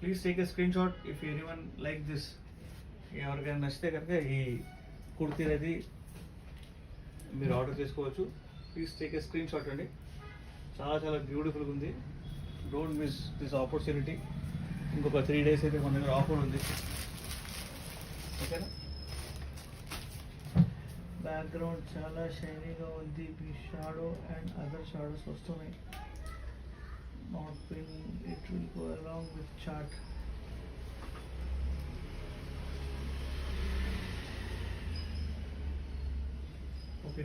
Please take a screen shot if anyone like this. ఎవరికైనా నచ్చితే కనుక ఈ కుర్తీ అనేది మీరు ఆర్డర్ చేసుకోవచ్చు. Please take a screen shot అండి. చాలా చాలా బ్యూటిఫుల్గా ఉంది. Don't miss this opportunity. ఇంకొక 3 days అయితే మన దగ్గర ఆఫర్ ఉంది. ఓకేనా? బ్యాక్గ్రౌండ్ చాలా షైనీగా ఉంది. మీ షాడో అండ్ అదర్ షాడోస్ వస్తున్నాయి. Not pin, it will go along with chart. Okay,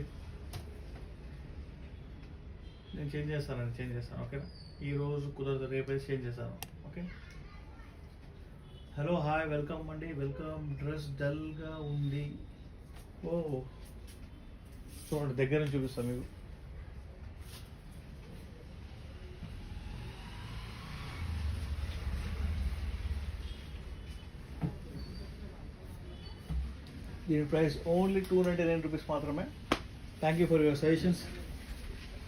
నేను చేంజ్ చేస్తాను. ఓకేనా? ఈరోజు కుదరదు, రేపైతే చేంజ్ చేస్తాను. ఓకే. హలో, హాయ్, వెల్కమ్ అండి. వెల్కమ్. డ్రెస్ డల్గా ఉంది. ఓ చూడండి, దగ్గర నుంచి చూపిస్తాను మీకు. దీని ప్రైస్ ఓన్లీ 299 రూపీస్ మాత్రమే. Thank you for your suggestions.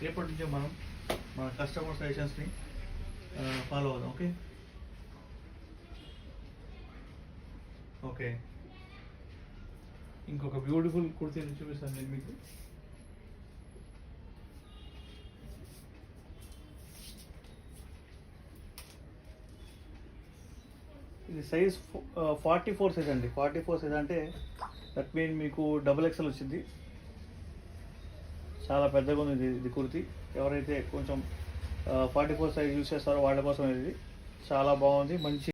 రేపటి నుంచే మనం మన కస్టమర్ సజెషన్స్ని ఫాలో అవుదాం. ఓకే. ఓకే, ఇంకొక బ్యూటిఫుల్ కుర్తీని చూపిస్తాను నేను మీకు. ఇది సైజ్ 44 సైజ్ అండి. 44 సైజ్ అంటే దట్ మీన్ మీకు XXL వచ్చింది. చాలా పెద్దగా ఉంది ఇది కుర్తీ. ఎవరైతే కొంచెం 44 సైజ్ యూస్ చేస్తారో వాళ్ళ కోసం ఇది చాలా బాగుంది. మంచి